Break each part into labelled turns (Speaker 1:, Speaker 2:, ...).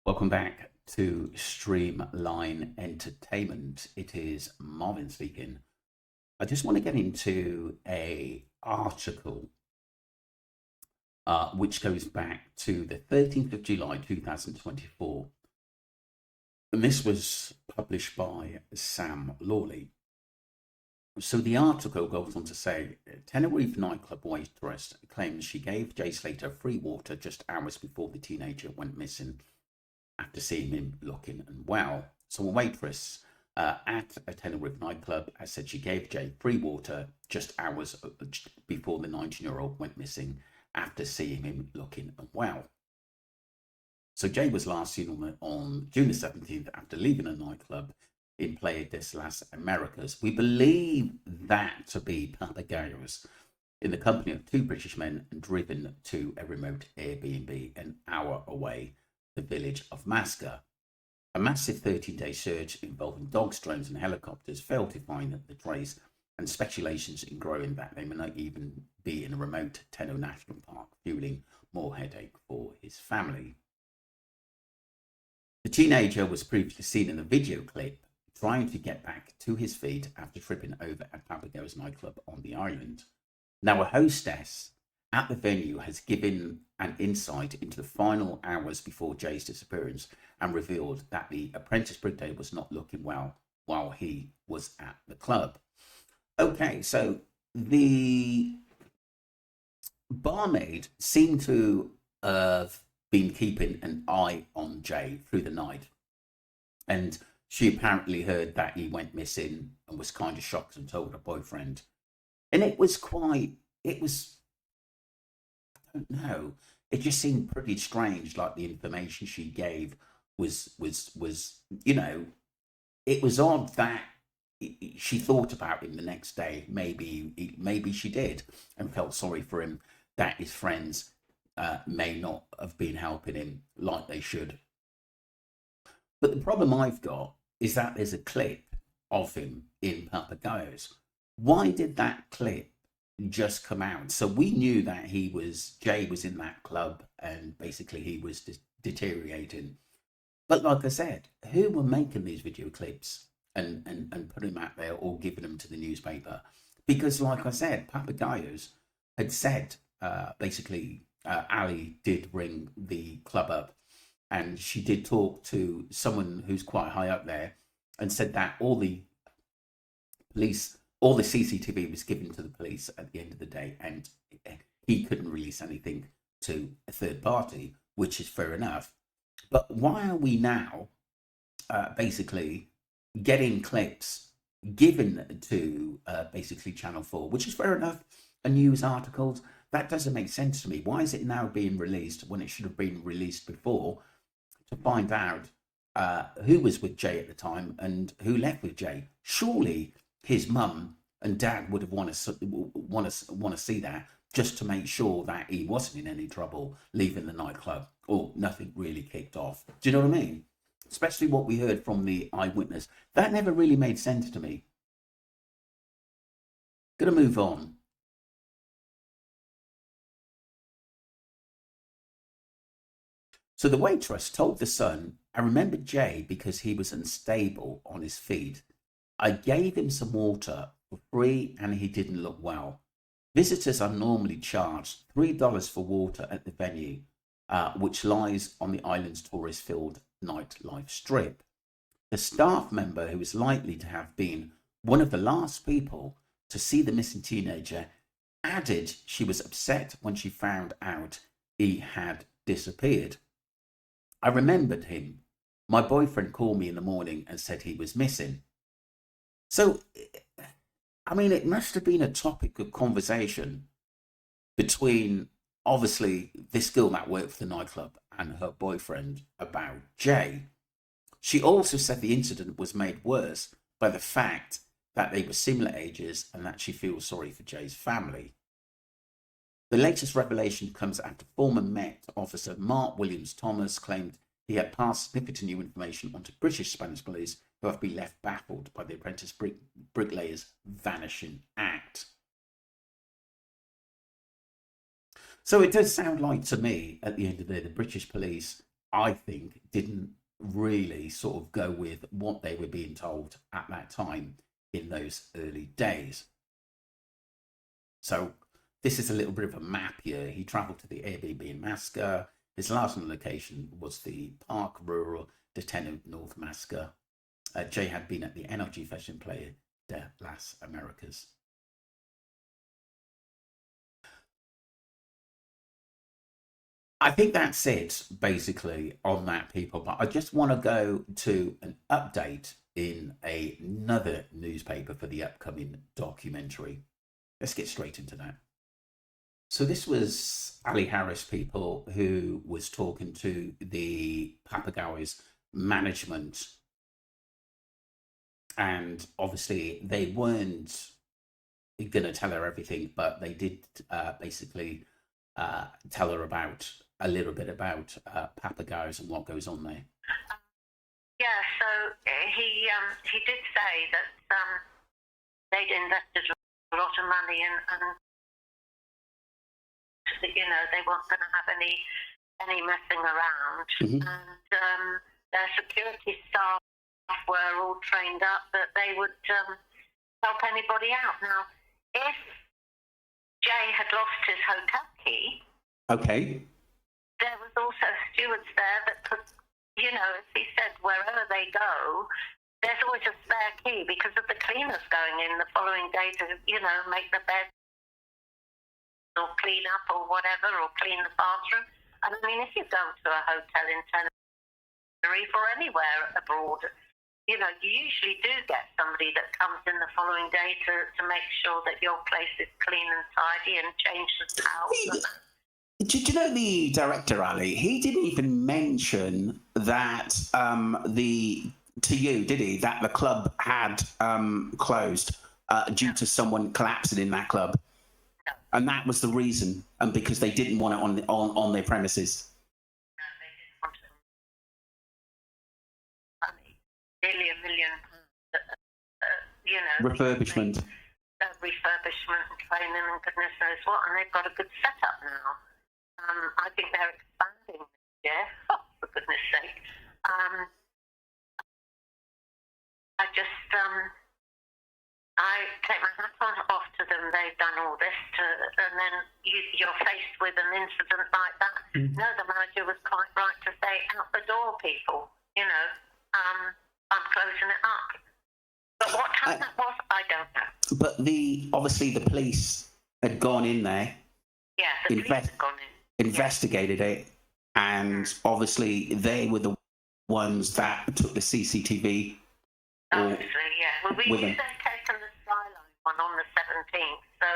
Speaker 1: Welcome back to Streamline Entertainment. It is Marvin speaking. I just want to get into a article which goes back to the 13th of July 2024. And this was published by Sam Lawley. So the article goes on to say Tenerife nightclub waitress claims she gave Jay Slater free water just hours before the teenager went missing after seeing him looking unwell. So a waitress at a Tenerife nightclub has said she gave Jay free water just hours before the 19-year-old went missing after seeing him looking unwell. So Jay was last seen on June the 17th after leaving a nightclub in Playa de las Americas. We believe that to be Papagayos in the company of two British men and driven to a remote Airbnb an hour away, the village of Masca. A massive 13-day search involving dogs, drones and helicopters failed to find the trace, and speculations in growing that they may not even be in a remote Tenno National Park, fueling more headache for his family. The teenager was previously seen in a video clip trying to get back to his feet after tripping over at Papago's nightclub on the island. Now, a hostess at the venue has given an insight into the final hours before Jay's disappearance and revealed that the apprentice brigadier was not looking well while he was at the club. Okay, so the barmaid seemed to have been keeping an eye on Jay through the night, and she apparently heard that he went missing and was kind of shocked and told her boyfriend. And it was, I don't know, it just seemed pretty strange. Like the information she gave was it was odd that she thought about him the next day. Maybe she did and felt sorry for him that his friends may not have been helping him like they should. But the problem I've got is that there's a clip of him in Papagayos. Why did that clip just come out? So we knew that Jay was in that club and basically he was deteriorating. But like I said, who were making these video clips and putting them out there or giving them to the newspaper? Because like I said, Papagayos had said basically Ali did ring the club up, and she did talk to someone who's quite high up there and said that all the CCTV was given to the police at the end of the day, and he couldn't release anything to a third party, which is fair enough. But why are we now basically getting clips given to basically Channel 4, which is fair enough, and news articles? That doesn't make sense to me. Why is it now being released when it should have been released before, to find out who was with Jay at the time and who left with Jay? Surely his mum and dad would have want to see that, just to make sure that he wasn't in any trouble leaving the nightclub or nothing really kicked off. Do you know what I mean? Especially what we heard from the eyewitness. That never really made sense to me. Gonna move on. So the waitress told the Sun, I remembered Jay because he was unstable on his feet. I gave him some water for free and he didn't look well. Visitors are normally charged $3 for water at the venue, which lies on the island's tourist-filled nightlife strip. The staff member, who is likely to have been one of the last people to see the missing teenager, added she was upset when she found out he had disappeared. I remembered him. My boyfriend called me in the morning and said he was missing. So, I mean, it must have been a topic of conversation between, obviously, this girl that worked for the nightclub and her boyfriend about Jay. She also said the incident was made worse by the fact that they were similar ages and that she feels sorry for Jay's family. The latest revelation comes after former Met officer Mark Williams Thomas claimed he had passed significant new information onto British Spanish police, who have been left baffled by the apprentice bricklayer's vanishing act. So it does sound like to me, at the end of the day, the British police I think, didn't really sort of go with what they were being told at that time in those early days. So this is a little bit of a map here. He travelled to the Airbnb in Masca. His last location was the Park Rural de Tenerife, North Masca. Jay had been at the Energy Fashion Playa de las Americas. I think that's it, basically, on that, people. But I just want to go to an update in another newspaper for the upcoming documentary. Let's get straight into that. So this was Ali Harris, people, who was talking to the Papagao's management, and obviously they weren't going to tell her everything, but they did basically tell her about a little bit about Papagao's and what goes on there.
Speaker 2: Yeah, so he did say that they'd invested a lot of money and you know, they weren't going to have any messing around.
Speaker 1: Mm-hmm.
Speaker 2: And their security staff were all trained up that they would help anybody out. Now, if Jay had lost his hotel key,
Speaker 1: okay,
Speaker 2: there was also stewards there that could, you know, if he said wherever they go, there's always a spare key because of the cleaners going in the following day to, you know, make the bed or clean up or whatever, or clean the bathroom. And I mean, if you go to a hotel in Tenerife or anywhere abroad, you know, you usually do get somebody that comes in the following day to make sure that your place is clean and tidy and change the towels.
Speaker 1: Did you know the director, Ali? He didn't even mention that to you, did he? That the club had closed due to someone collapsing in that club.
Speaker 2: No.
Speaker 1: And that was the reason, and because they didn't want it on their premises.
Speaker 2: No, they didn't want it. Money, nearly $1 million, you know.
Speaker 1: Refurbishment.
Speaker 2: Refurbishment and training and goodness knows what, and they've got a good setup now. I think they're expanding this year, for goodness sake. I just, I take my hat off to them. They've done all this, and then you're faced with an incident like that. Mm-hmm. No, the manager was quite right to say, out the door, people. You know, I'm closing it up. But what time that was, I don't know.
Speaker 1: But obviously the police had gone in there.
Speaker 2: Yeah, the police had gone in.
Speaker 1: Investigated it, and obviously they were the ones that took the CCTV.
Speaker 2: Obviously, yeah. Well, we've taken the Skyline one on the 17th, so,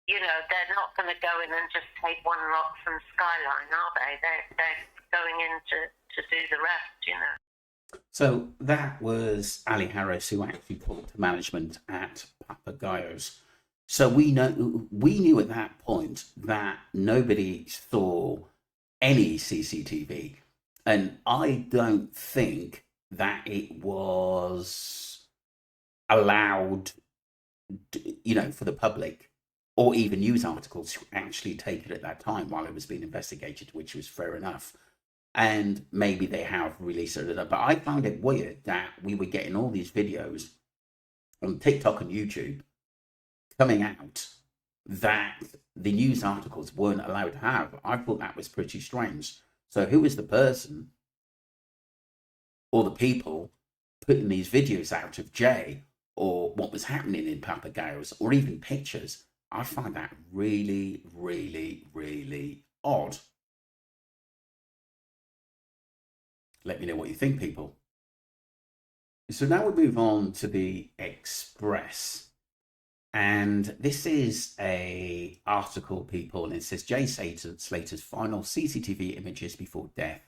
Speaker 2: you know, they're not going to go in and just take one lot from Skyline, are they? They're going in to do the rest, you know.
Speaker 1: So that was Ali Harris, who actually talked to management at Papagao's. So we knew at that point that nobody saw any CCTV, and I don't think that it was allowed, you know, for the public or even news articles to actually take it at that time while it was being investigated, which was fair enough. And maybe they have released it, but I found it weird that we were getting all these videos on TikTok and YouTube coming out that the news articles weren't allowed to have. I thought that was pretty strange. So who is the person or the people putting these videos out of Jay or what was happening in Papagao's or even pictures? I find that really, really, really odd. Let me know what you think, people. So now we move on to the Express. And this is a article, people, and it says Jay Slater's final CCTV images before death,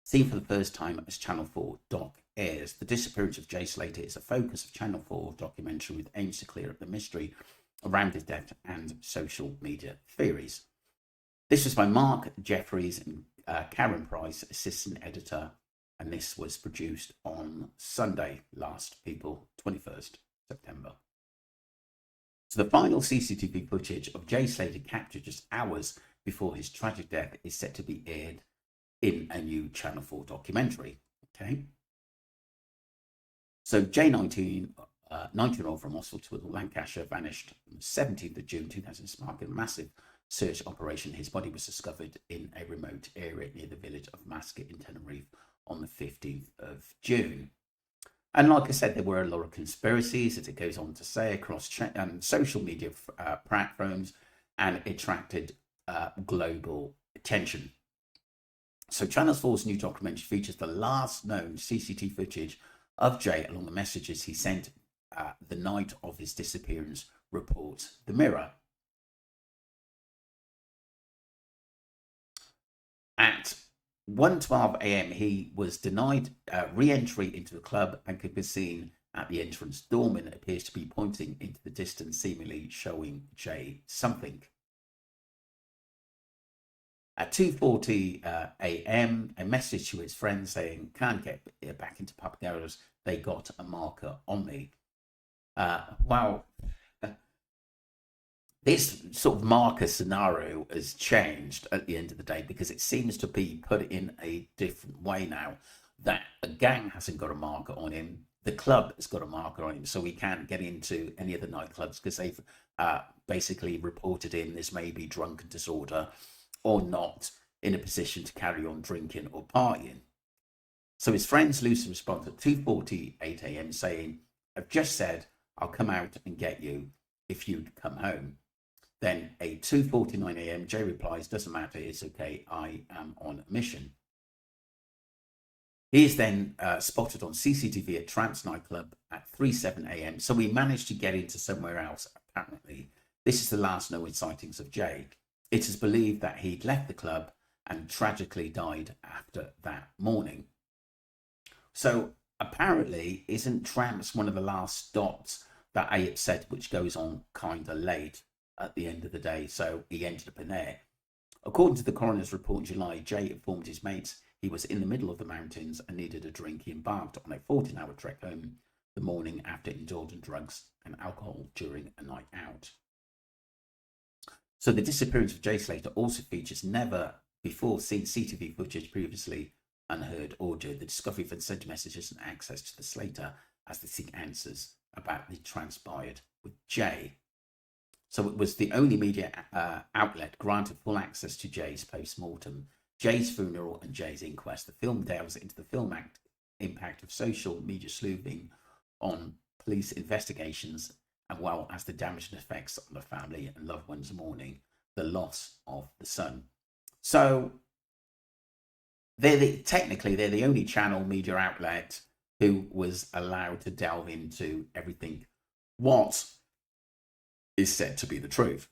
Speaker 1: seen for the first time as Channel 4 doc airs. The disappearance of Jay Slater is a focus of Channel 4 documentary with aims to clear up the mystery around his death and social media theories. This was by Mark Jeffries and Karen Price, assistant editor, and this was produced on Sunday, last, people, 21st September. So the final CCTV footage of Jay Slater captured just hours before his tragic death is set to be aired in a new Channel 4 documentary. Okay. So Jay, 19-year-old from Oswald, Lancashire, vanished on the 17th of June 2000, sparking a massive search operation. His body was discovered in a remote area near the village of Mascot in Tenerife on the 15th of June. And like I said, there were a lot of conspiracies, as it goes on to say, across social media platforms, and it attracted global attention. So Channel 4's new documentary features the last known CCTV footage of Jay along the messages he sent the night of his disappearance, reports The Mirror. At 1:12 a.m, he was denied re-entry into the club and could be seen at the entrance. Doorman appears to be pointing into the distance, seemingly showing Jay something. At 2:40 a.m, a message to his friends saying, "Can't get back into public areas. They got a marker on me." Wow. This sort of marker scenario has changed at the end of the day, because it seems to be put in a different way now, that a gang hasn't got a marker on him. The club has got a marker on him, so he can't get into any of the nightclubs because they've basically reported him as maybe drunk and disorder or not in a position to carry on drinking or partying. So his friends loosely respond at 2:48 a.m. saying, "I've just said I'll come out and get you if you'd come home." Then at 2:49 a.m, Jay replies, "Doesn't matter, it's okay, I am on a mission." He is then spotted on CCTV at Tramps nightclub at 3:07 a.m. So we managed to get into somewhere else, apparently. This is the last known sightings of Jay. It is believed that he'd left the club and tragically died after that morning. So apparently, isn't Tramps one of the last stops that Abe said, which goes on kind of late at the end of the day? So he ended up in there. According to the coroner's report in July, Jay informed his mates he was in the middle of the mountains and needed a drink. He embarked on a 14-hour trek home the morning after indulging drugs and alcohol during a night out. So the disappearance of Jay Slater also features never before seen CCTV footage, previously unheard audio, the discovery of unsent messages, and access to the Slater as they seek answers about the transpired with Jay. So it was the only media outlet granted full access to Jay's post-mortem, Jay's funeral, and Jay's inquest. The film delves into the impact of social media sleuthing on police investigations, as well as the damaging effects on the family and loved ones mourning the loss of the son. So technically they're the only channel media outlet who was allowed to delve into everything what is said to be the truth.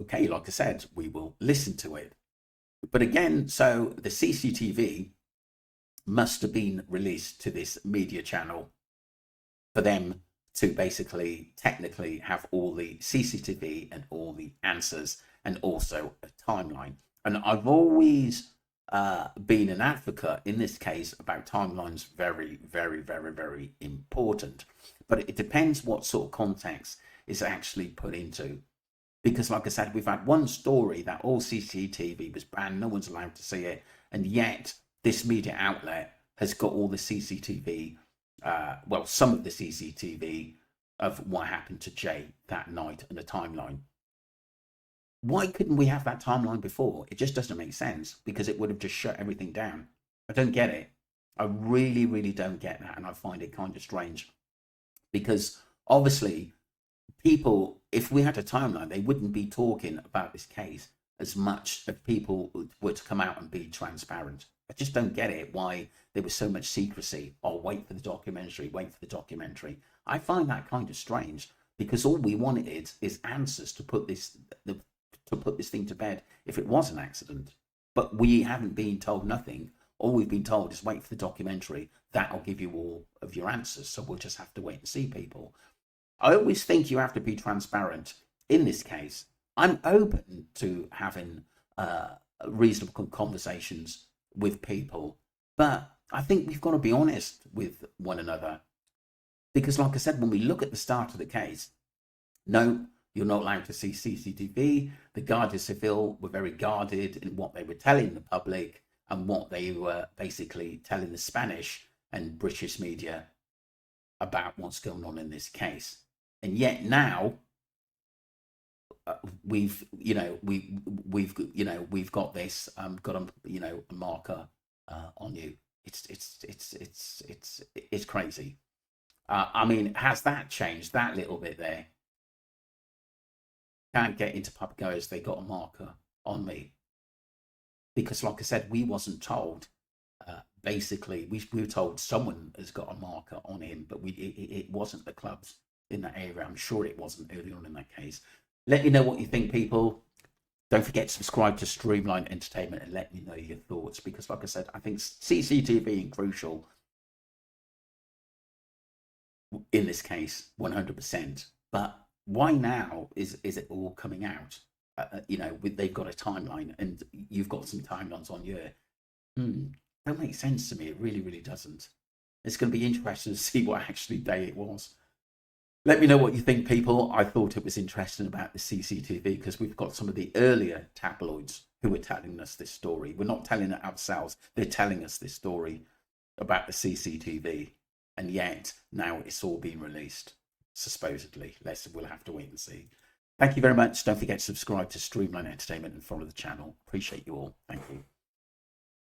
Speaker 1: Okay, like I said, we will listen to it. But again, so the CCTV must have been released to this media channel for them to basically technically have all the CCTV and all the answers, and also a timeline. And I've always been an advocate in this case about timelines. Very, very, very, very important. But it depends what sort of context is actually put into. Because like I said, we've had one story that all CCTV was banned, no one's allowed to see it, and yet this media outlet has got all the CCTV, some of the CCTV of what happened to Jay that night and the timeline. Why couldn't we have that timeline before? It just doesn't make sense, because it would have just shut everything down. I don't get it. I really, really don't get that, and I find it kind of strange. Because obviously, people, if we had a timeline, they wouldn't be talking about this case as much if people were to come out and be transparent. I just don't get it, why there was so much secrecy. Oh, wait for the documentary, wait for the documentary. I find that kind of strange, because all we wanted is answers to put this thing to bed if it was an accident. But we haven't been told nothing. All we've been told is wait for the documentary. That'll give you all of your answers. So we'll just have to wait and see, people. I always think you have to be transparent. In this case, I'm open to having reasonable conversations with people, but I think we've got to be honest with one another. Because like I said, when we look at the start of the case, no, you're not allowed to see CCTV. The Guardia Civil were very guarded in what they were telling the public and what they were basically telling the Spanish and British media about what's going on in this case. And yet now we've got this got a marker on you. It's crazy. I mean, has that changed that little bit there? Can't get into pub goers, they got a marker on me. Because like I said, we wasn't told. Basically, we were told someone has got a marker on him, but it wasn't the clubs in that area. I'm sure it wasn't early on in that case. Let me know what you think, people. Don't forget to subscribe to Streamline Entertainment and let me know your thoughts, because like I said, I think CCTV is crucial in this case, 100%. But why now is it all coming out? They've got a timeline, and you've got some timelines on your. Don't make sense to me. It really, really doesn't. It's going to be interesting to see what actually day it was. Let me know what you think, people. I thought it was interesting about the CCTV because we've got some of the earlier tabloids who are telling us this story. We're not telling it ourselves. They're telling us this story about the CCTV. And yet, now it's all been released, supposedly. We'll have to wait and see. Thank you very much. Don't forget to subscribe to Streamline Entertainment and follow the channel. Appreciate you all. Thank you.